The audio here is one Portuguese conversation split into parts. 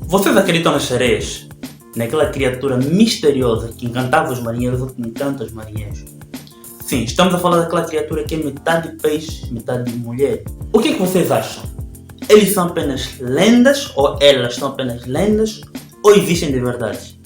Vocês acreditam nas sereias? Naquela criatura misteriosa que encantava os marinheiros ou que encanta os marinheiros? Sim, estamos a falar daquela criatura que é metade peixe, metade mulher. O que é que vocês acham? Eles são apenas lendas ou elas são apenas lendas ou existem de verdade?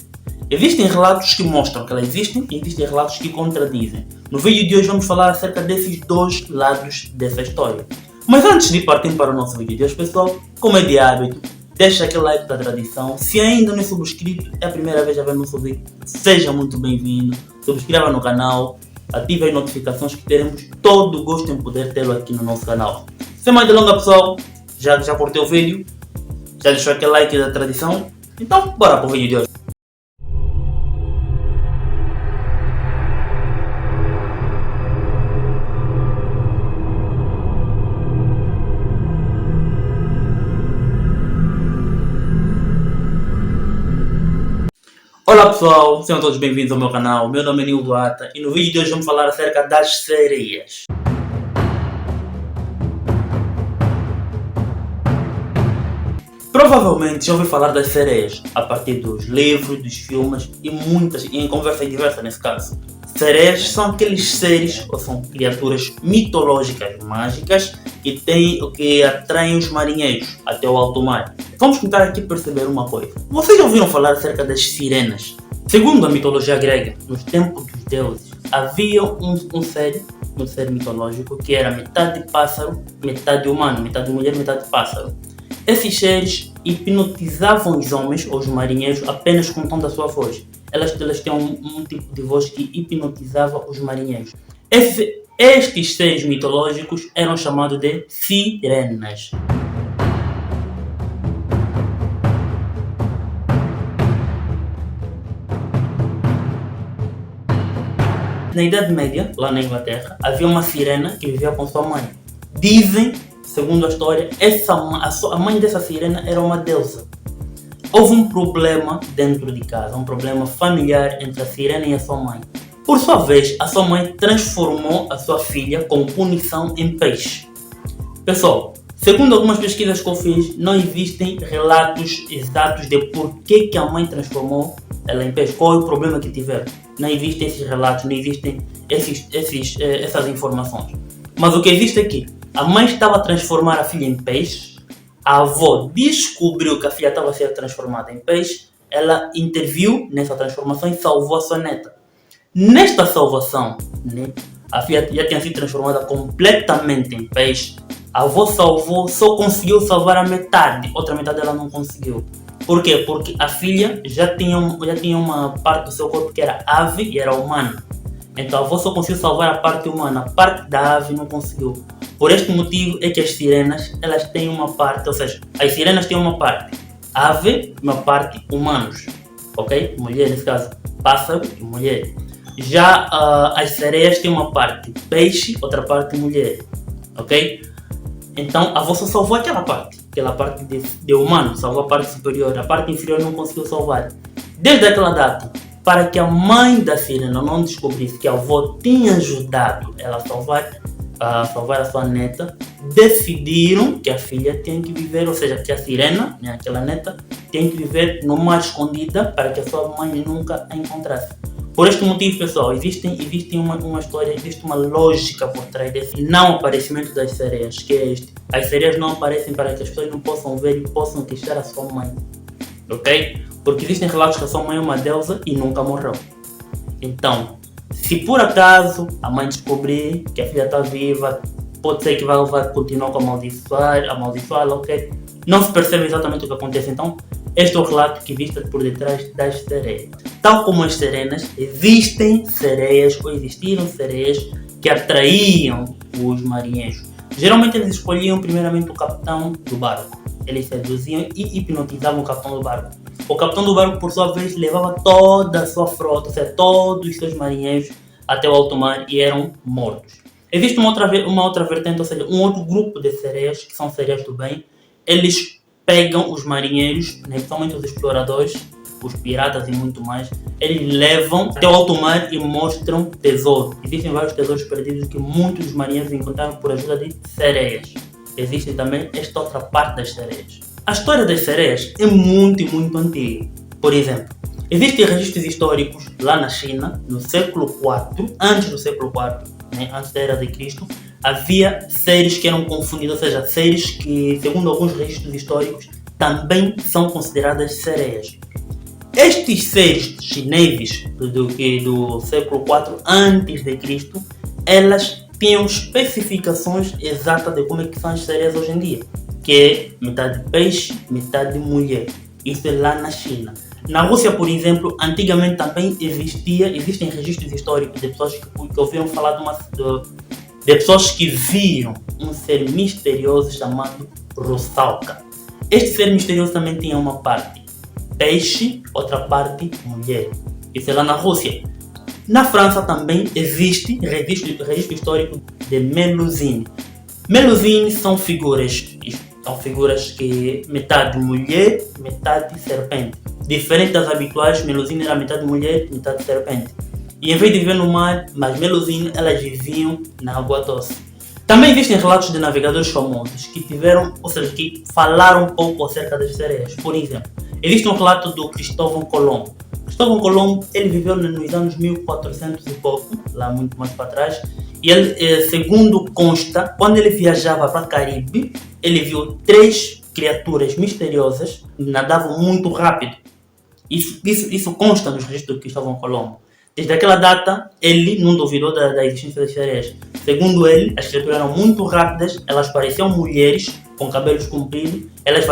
Existem relatos que mostram que elas existem e existem relatos que contradizem. No vídeo de hoje vamos falar acerca desses dois lados dessa história. Mas antes de partir para o nosso vídeo de hoje, pessoal, como é de hábito, deixa aquele like da tradição. Se ainda não é subscrito, é a primeira vez a ver nosso vídeo, seja muito bem-vindo. Subscreva no canal, ative as notificações que teremos todo o gosto em poder tê-lo aqui no nosso canal. Sem mais delongas, pessoal, já curtiu o vídeo? Já deixou aquele like da tradição? Então, bora para o vídeo de hoje. Olá pessoal, sejam todos bem-vindos ao meu canal. Meu nome é Nil Duata e no vídeo de hoje vamos falar acerca das sereias. Provavelmente já ouvi falar das sereias a partir dos livros, dos filmes e em conversas diversas nesse caso. Sereias são aqueles seres ou são criaturas mitológicas mágicas que atraem os marinheiros até o alto mar. Vamos tentar aqui perceber uma coisa. Vocês já ouviram falar acerca das sirenas? Segundo a mitologia grega, nos tempos dos deuses, havia um ser mitológico que era metade pássaro, metade humano, metade mulher, metade pássaro. Esses seres hipnotizavam os homens ou os marinheiros apenas com o tom da sua voz. Elas têm um tipo de voz que hipnotizava os marinheiros. Estes seres mitológicos eram chamados de sirenas. Na Idade Média, lá na Inglaterra, havia uma sirena que vivia com sua mãe. Dizem, segundo a história, a mãe dessa sirena era uma deusa. Houve um problema dentro de casa, um problema familiar entre a sirena e a sua mãe. Por sua vez, a sua mãe transformou a sua filha como punição em peixe. Pessoal, segundo algumas pesquisas que eu fiz, não existem relatos exatos de por que a mãe transformou ela em peixe, qual é o problema que tiveram. Não existem esses relatos, não existem essas informações. Mas o que existe aqui, a mãe estava a transformar a filha em peixe, a avó descobriu que a filha estava a ser transformada em peixe, ela interviu nessa transformação e salvou a sua neta. Nesta salvação, a filha já tinha sido transformada completamente em peixe, a avó salvou, só conseguiu salvar a metade, outra metade ela não conseguiu. Por quê? Porque a filha já tinha uma parte do seu corpo que era ave e era humana. Então a avó só conseguiu salvar a parte humana, a parte da ave não conseguiu. Por este motivo é que as sirenas, elas têm uma parte, ou seja, as sirenas têm uma parte ave e uma parte humanos, ok? Mulher, nesse caso, pássaro e mulher. Já as sereias têm uma parte peixe, outra parte mulher, ok? Então a avó só salvou aquela parte de humano, salvou a parte superior, a parte inferior não conseguiu salvar. Desde aquela data, para que a mãe da sirena não descobrisse que a avó tinha ajudado ela a salvar a sua neta, decidiram que a filha tem que viver, ou seja, que a sirena, aquela neta, tem que viver no mar escondida para que a sua mãe nunca a encontrasse. Por este motivo, pessoal, existe uma história, existe uma lógica por trás desse não aparecimento das sereias, que é este. As sereias não aparecem para que as pessoas não possam ver e possam queixar a sua mãe, ok? Porque existem relatos que a sua mãe é uma deusa e nunca morreu. Então, se por acaso a mãe descobrir que a filha está viva, pode ser que vai continuar com amaldiçoá-la, ok? Não se percebe exatamente o que acontece. Então, este é o relato que existe por detrás das sereias. Tal como as sirenas, existem sereias ou existiram sereias que atraíam os marinheiros. Geralmente eles escolhiam primeiramente o capitão do barco. Eles seduziam e hipnotizavam o capitão do barco. O capitão do barco, por sua vez, levava toda a sua frota, ou seja, todos os seus marinheiros até o alto mar e eram mortos. Existe uma outra vertente, ou seja, um outro grupo de sereias, que são sereias do bem. Eles pegam os marinheiros, principalmente os exploradores, os piratas e muito mais, eles levam até o alto mar e mostram tesouro. Existem vários tesouros perdidos que muitos marinheiros encontraram por ajuda de sereias. Existe também esta outra parte das sereias. A história das sereias é muito antiga. Por exemplo, existem registros históricos lá na China, no século IV, antes do século IV, né, antes da era de Cristo, havia seres que eram confundidos, ou seja, seres que, segundo alguns registros históricos, também são consideradas sereias. Estes seres chineses do século IV antes de Cristo, elas tinham especificações exatas de como é que são as sereias hoje em dia, que é metade peixe, metade mulher. Isso é lá na China. Na Rússia, por exemplo, antigamente também existem registros históricos de pessoas que ouviram falar de pessoas que viram um ser misterioso chamado Russalka. Este ser misterioso também tinha uma parte peixe, outra parte mulher. Isso é lá na Rússia. Na França também existe registro histórico de Melusine. Melusine são figuras que metade mulher, metade serpente. Diferente das habituais, Melusine era metade mulher, metade serpente. E em vez de viver no mar, mas Melusine, elas viviam na água doce. Também existem relatos de navegadores famosos que que falaram um pouco acerca das sereias. Por exemplo, existe um relato do Cristóvão Colombo. Cristóvão Colombo, ele viveu nos anos 1400 e pouco, lá muito mais para trás, e ele, segundo consta, quando ele viajava para o Caribe, ele viu 3 criaturas misteriosas que nadavam muito rápido. Isso consta nos registros do Cristóvão Colombo. Desde aquela data, ele não duvidou da existência das sereias. Segundo ele, as criaturas eram muito rápidas, elas pareciam mulheres com cabelos compridos, elas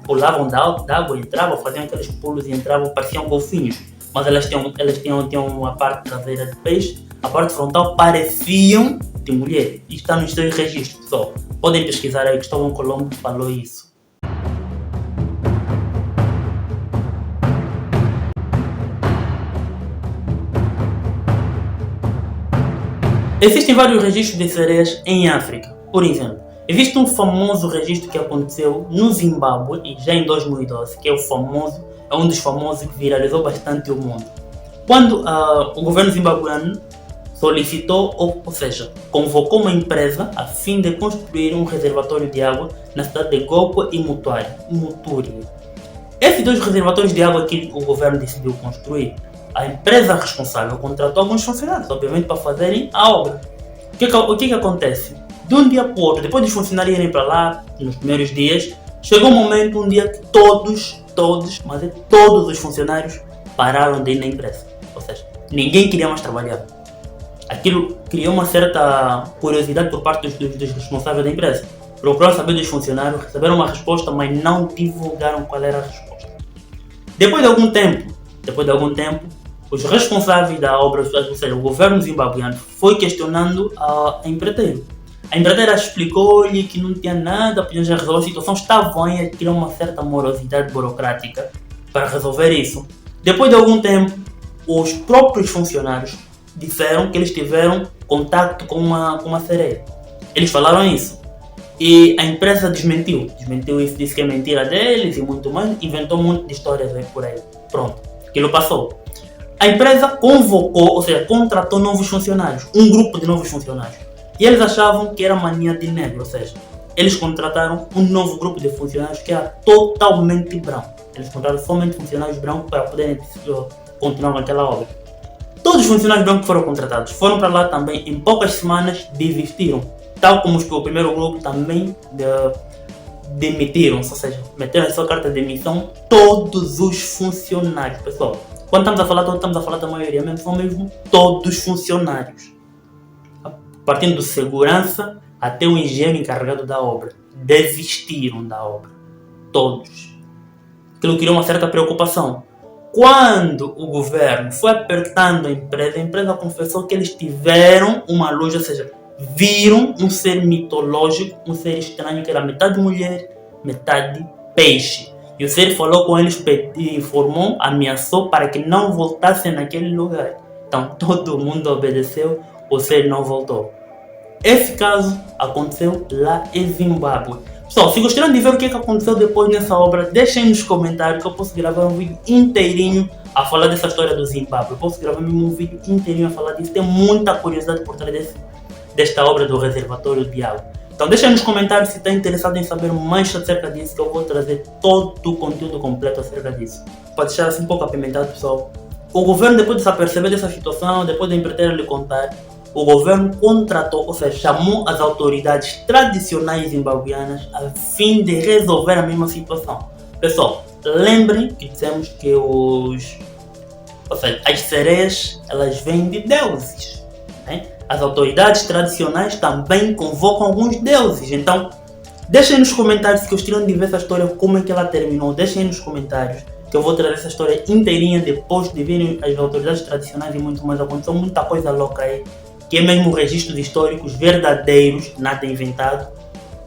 pulavam da água, entravam, faziam aqueles pulos e entravam, pareciam golfinhos. Mas elas tinham uma parte traseira de peixe, a parte frontal pareciam de mulher. Isto está nos 2 registros só. Podem pesquisar aí, Cristóvão Colombo falou isso. Existem vários registros de sereias em África. Por exemplo, existe um famoso registro que aconteceu no Zimbábue, e já em 2012, que é um dos famosos que viralizou bastante o mundo. Quando o governo zimbabueano solicitou, ou seja, convocou uma empresa a fim de construir um reservatório de água na cidade de Gokwe e Muturi. Esses 2 reservatórios de água que o governo decidiu construir, a empresa responsável contratou alguns funcionários, obviamente, para fazerem a obra. O que acontece? De um dia para o outro, depois dos funcionários irem para lá, nos primeiros dias, chegou um dia que todos os funcionários pararam de ir na empresa. Ou seja, ninguém queria mais trabalhar. Aquilo criou uma certa curiosidade por parte dos responsáveis da empresa. Procuraram saber dos funcionários, receberam uma resposta, mas não divulgaram qual era a resposta. Depois de algum tempo, os responsáveis da obra, ou seja, o governo zimbabueano, foi questionando a empreiteira. A empreiteira explicou-lhe que não tinha nada, podiam já resolver a situação, estavam a adquirir uma certa morosidade burocrática para resolver isso. Depois de algum tempo, os próprios funcionários disseram que eles tiveram contato com uma sereia. Eles falaram isso. E a empresa desmentiu isso, disse que é mentira deles e muito mais, inventou um monte de histórias aí por aí. Pronto, aquilo passou. A empresa convocou, ou seja, contratou novos funcionários, um grupo de novos funcionários. E eles achavam que era mania de negro, ou seja, eles contrataram um novo grupo de funcionários que era totalmente branco. Eles contrataram somente funcionários brancos para poderem continuar com aquela obra. Todos os funcionários brancos que foram contratados foram para lá também, em poucas semanas desistiram. Tal como o primeiro grupo também demitiram, ou seja, meteram a sua carta de demissão todos os funcionários, pessoal. Quando estamos a falar todos, estamos a falar da maioria, são mesmo todos os funcionários. Partindo do segurança até o engenheiro encarregado da obra. Desistiram da obra. Todos. Aquilo criou uma certa preocupação. Quando o governo foi apertando a empresa confessou que eles tiveram uma luz, ou seja, viram um ser mitológico, um ser estranho que era metade mulher, metade peixe. E o ser falou com eles, informou, ameaçou para que não voltassem naquele lugar. Então todo mundo obedeceu, o ser não voltou. Esse caso aconteceu lá em Zimbábue. Pessoal, se gostaram de ver o que aconteceu depois nessa obra, deixem nos comentários que eu posso gravar um vídeo inteirinho a falar dessa história do Zimbábue. Eu posso gravar mesmo um vídeo inteirinho a falar disso. Tem muita curiosidade por trás desta obra do reservatório de água. Então deixa nos comentários se está interessado em saber mais acerca disso, que eu vou trazer todo o conteúdo completo acerca disso. Pode deixar assim um pouco apimentado, pessoal. O governo, depois de se aperceber dessa situação, depois de a empreiteira lhe contar, o governo contratou, ou seja, chamou as autoridades tradicionais zimbabuianas a fim de resolver a mesma situação. Pessoal, lembrem que dissemos que as sereias, elas vêm de deuses, né? As autoridades tradicionais também convocam alguns deuses. Então, deixem nos comentários se gostariam de ver essa história, como é que ela terminou. Deixem nos comentários, que eu vou trazer essa história inteirinha depois de verem as autoridades tradicionais e muito mais. Aconteceu muita coisa louca aí, que é mesmo registros históricos verdadeiros, nada inventado.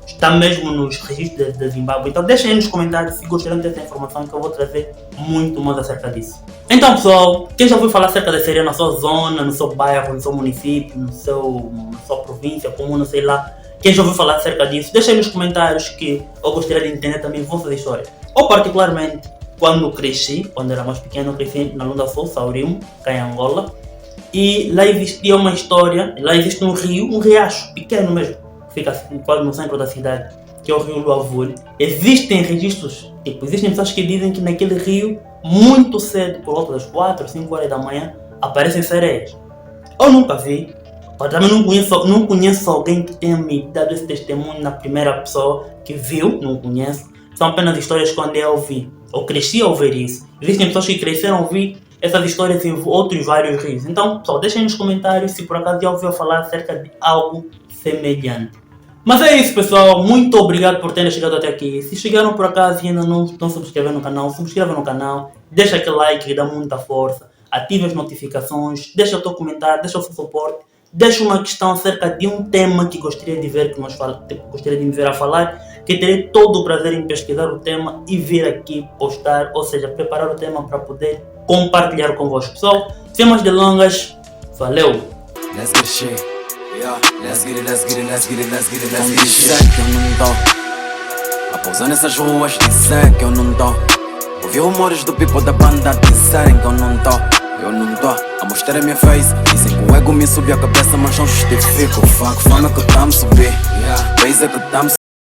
Está mesmo nos registros da Zimbábue. Então deixem aí nos comentários se gostariam dessa informação, que eu vou trazer muito mais acerca disso. Então pessoal, quem já ouviu falar acerca da sereia na sua zona, no seu bairro, no seu município, na sua província, comuna, sei lá, quem já ouviu falar acerca disso, deixem aí nos comentários, que eu gostaria de entender também vossas histórias. Ou particularmente, quando cresci, quando era mais pequeno, cresci na Lunda Sul, Saurimo, cá em Angola, e lá existia uma história, lá existe um rio, um riacho pequeno mesmo, fica quase no centro da cidade, que é o rio Luavule. Existem registros, existem pessoas que dizem que naquele rio, muito cedo, por volta das 4 ou 5 horas da manhã, aparecem sereias. Eu nunca vi, mas também não conheço alguém que tenha me dado esse testemunho na primeira pessoa que viu, não conheço. São apenas histórias quando eu ouvi, eu cresci a ouvir isso. Existem pessoas que cresceram a ouvir essas histórias em outros vários rios. Então, pessoal, deixem nos comentários se por acaso já ouviu falar acerca de algo semelhante. Mas é isso, pessoal. Muito obrigado por terem chegado até aqui. Se chegaram por acaso e ainda não estão subscrevendo no canal, subscreva no canal, deixa aquele like que dá muita força, ative as notificações, deixa o teu comentário, deixa o seu suporte, deixa uma questão acerca de um tema que gostaria de ver, gostaria de me ver a falar, que terei todo o prazer em pesquisar o tema e vir aqui postar, ou seja, preparar o tema para poder compartilhar convosco. Pessoal, sem mais delongas, valeu! Let's get shit. Yeah, let's get it, let's get it, let's get it, let's get it, let's get it. Dizem que eu não tô a pousar nessas ruas, dizem que eu não tô. Ouvi rumores do people da banda dizerem que eu não tô. Eu não tô a mostrar a minha face. Dizem que o ego me subiu a cabeça, mas não justifico. Fuck, fama que tá me subir, base é que tá me